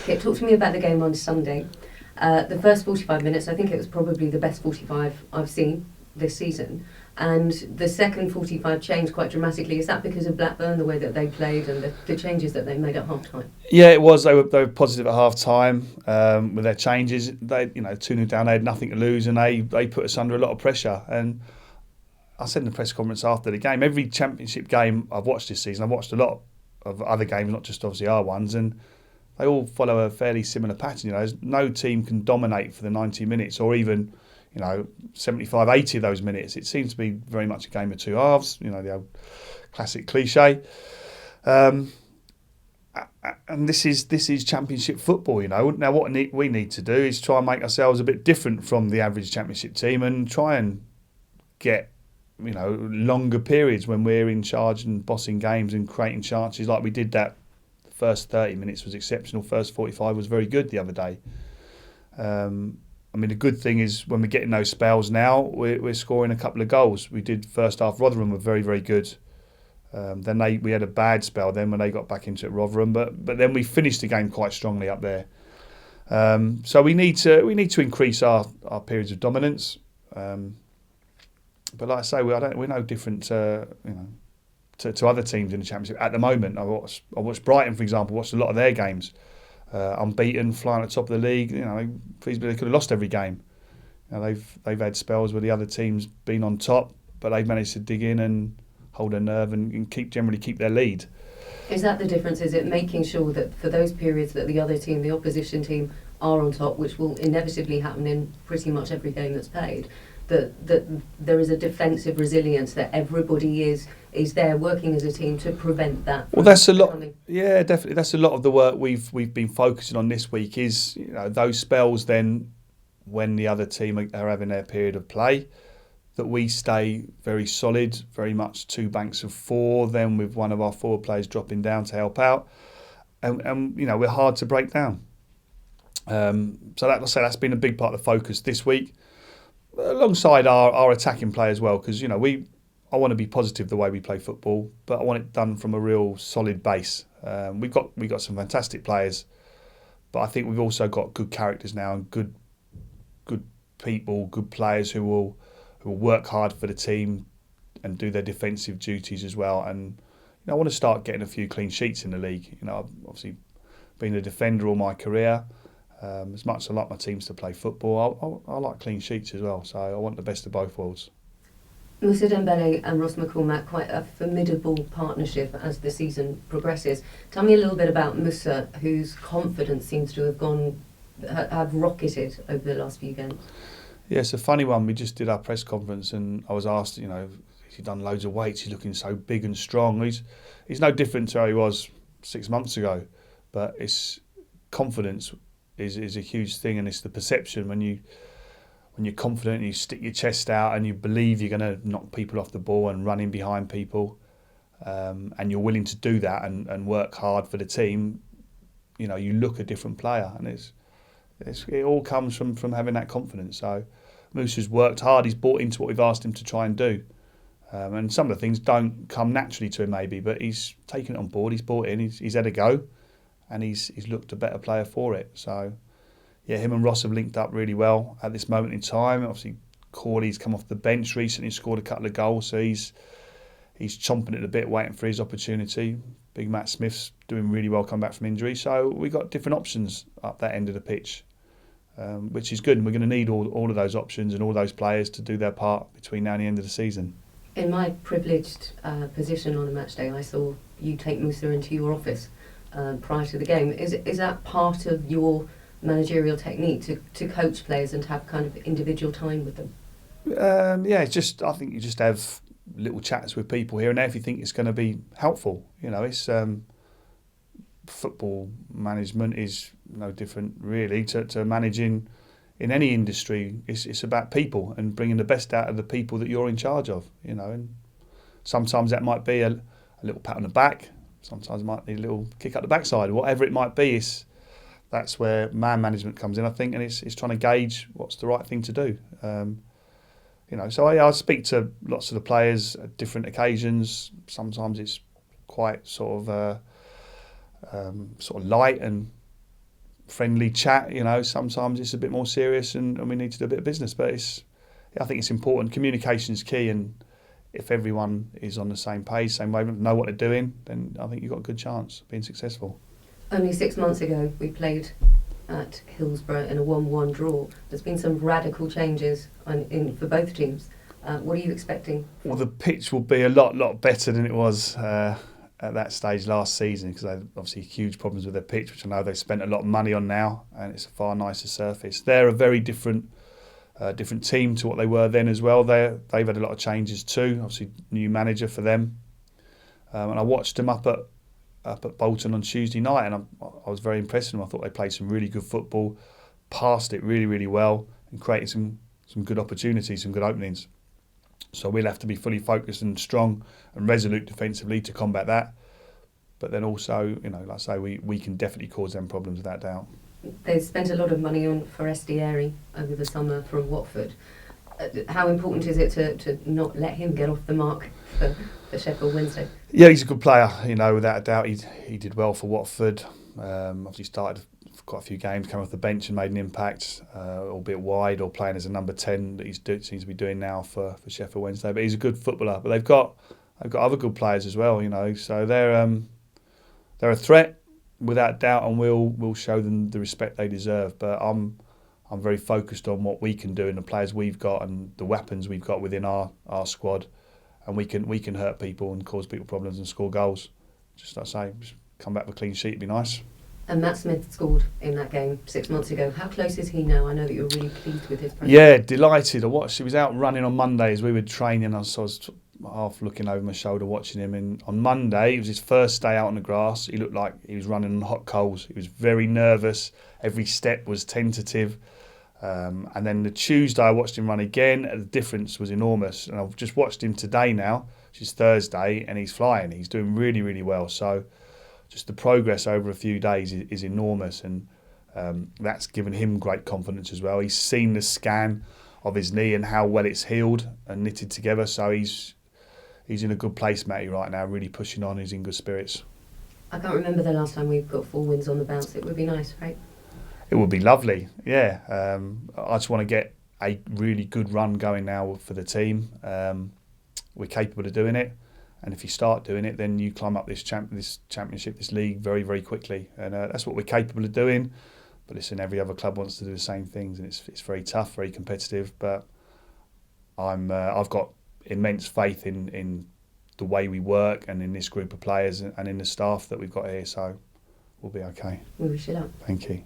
Okay, talk to me about the game on Sunday. The first 45 minutes, I think it was probably the best 45 I've seen this season. And the second 45 changed quite dramatically. Is that because of Blackburn, the way that they played and the changes that they made at half-time? Yeah, it was. They were positive at half-time with their changes. They 2-0 down, they had nothing to lose, and they put us under a lot of pressure. And I said in the press conference after the game, every Championship game I've watched this season, I've watched a lot of other games, not just obviously our ones, and they all follow a fairly similar pattern. No team can dominate for the 90 minutes or even 75, 80 of those minutes. It seems to be very much a game of two halves, the old classic cliche. And this is Championship football, Now what we need to do is try and make ourselves a bit different from the average Championship team and try and get, longer periods when we're in charge and bossing games and creating chances like we did that. The first 30 minutes was exceptional. First 45 was very good the other day. The good thing is when we're getting those spells now, we're scoring a couple of goals. We did first half. Rotherham were very, very good. Then we had a bad spell then when they got back into it, Rotherham. But then we finished the game quite strongly up there. So we need to increase our periods of dominance. But like I say, we're no different to other teams in the Championship at the moment. I watched Brighton, for example. Watched a lot of their games. Unbeaten, flying at the top of the league. Feasibly they could have lost every game. They've had spells where the other team's been on top, but they've managed to dig in and hold their nerve and generally keep their lead. Is that the difference? Is it making sure that for those periods that the other team, the opposition team, are on top, which will inevitably happen in pretty much every game that's played, that there is a defensive resilience, that everybody is there working as a team to prevent that? Well, that's a lot. Yeah, definitely. That's a lot of the work we've been focusing on this week. Is those spells then when the other team are having their period of play, that we stay very solid, very much two banks of four. Then with one of our forward players dropping down to help out, and we're hard to break down. So that's been a big part of the focus this week, alongside our attacking play as well, because I want to be positive the way we play football, but I want it done from a real solid base. We've got some fantastic players, but I think we've also got good characters now and good people, good players who will work hard for the team and do their defensive duties as well. And I want to start getting a few clean sheets in the league. I've obviously been a defender all my career. As much as I like my teams to play football, I like clean sheets as well. So I want the best of both worlds. Moussa Dembele and Ross McCormack, quite a formidable partnership as the season progresses. Tell me a little bit about Moussa, whose confidence seems to have rocketed over the last few games. Yeah, it's a funny one. We just did our press conference and I was asked, he's done loads of weights, he's looking so big and strong. He's no different to how he was 6 months ago, but it's confidence is a huge thing, and it's the perception when you're confident and you stick your chest out and you believe you're going to knock people off the ball and run in behind people, and you're willing to do that and work hard for the team, you look a different player, and it all comes from having that confidence. So Moussa's worked hard, he's bought into what we've asked him to try and do, and some of the things don't come naturally to him maybe, but he's taken it on board, he's bought in, he's had a go, and he's looked a better player for it. So yeah, him and Ross have linked up really well at this moment in time. Obviously, Corley's come off the bench recently, scored a couple of goals, so he's chomping at the bit, waiting for his opportunity. Big Matt Smith's doing really well, come back from injury. So we've got different options up that end of the pitch, which is good. And we're going to need all of those options and all those players to do their part between now and the end of the season. In my privileged position on a match day, I saw you take Moussa into your office prior to the game. Is that part of your managerial technique to coach players and to have kind of individual time with them? Yeah, it's just, I think you just have little chats with people here and there if you think it's going to be helpful. It's football management is no different really to managing in any industry. It's about people and bringing the best out of the people that you're in charge of. And sometimes that might be a little pat on the back. Sometimes it might need a little kick up the backside. Whatever it might be, that's where man management comes in, I think, and it's trying to gauge what's the right thing to do. So I speak to lots of the players at different occasions. Sometimes it's quite sort of light and friendly chat. You know, sometimes it's a bit more serious, and we need to do a bit of business. But I think it's important. Communication is key, and if everyone is on the same page, same wavelength, know what they're doing, then I think you've got a good chance of being successful. Only 6 months ago, we played at Hillsborough in a 1-1 draw. There's been some radical changes for both teams. What are you expecting? Well, the pitch will be a lot better than it was at that stage last season, because they had obviously huge problems with their pitch, which I know they've spent a lot of money on now, and it's a far nicer surface. They're a very different team to what they were then as well. They've had a lot of changes too. Obviously, new manager for them, and I watched them up at Bolton on Tuesday night, and I was very impressed with them. I thought they played some really good football, passed it really well, and created some good opportunities, some good openings. So we'll have to be fully focused and strong and resolute defensively to combat that. But then also, like I say, we can definitely cause them problems without doubt. They spent a lot of money on Forestieri over the summer from Watford. How important is it to not let him get off the mark for Sheffield Wednesday? Yeah, he's a good player, without a doubt. He did well for Watford. Obviously started quite a few games, came off the bench and made an impact, albeit wide, or playing as a number 10 that seems to be doing now for Sheffield Wednesday. But he's a good footballer. But they've got other good players as well, So they're a threat without doubt, and we'll show them the respect they deserve. But I'm very focused on what we can do and the players we've got and the weapons we've got within our squad, and we can hurt people and cause people problems and score goals. Just like I say, just come back with a clean sheet would be nice. And Matt Smith scored in that game 6 months ago. How close is he now? I know that you're really pleased with his progress. Yeah, delighted. He was out running on Monday as we were training. I was half looking over my shoulder watching him. And on Monday, it was his first day out on the grass. He looked like he was running on hot coals. He was very nervous. Every step was tentative. And then the Tuesday, I watched him run again. The difference was enormous. And I've just watched him today now, which is Thursday, and he's flying. He's doing really well. So just the progress over a few days is enormous, and that's given him great confidence as well. He's seen the scan of his knee and how well it's healed and knitted together, so he's in a good place, Matty, right now, really pushing on. He's in good spirits. I can't remember the last time we've got 4 wins on the bounce. It would be nice, right? It would be lovely, yeah. I just want to get a really good run going now for the team. We're capable of doing it. And if you start doing it, then you climb up this championship, this league very quickly. And that's what we're capable of doing. But listen, every other club wants to do the same things, and it's very tough, very competitive. But I've got immense faith in the way we work and in this group of players and in the staff that we've got here. So we'll be okay. We wish you luck. Thank you.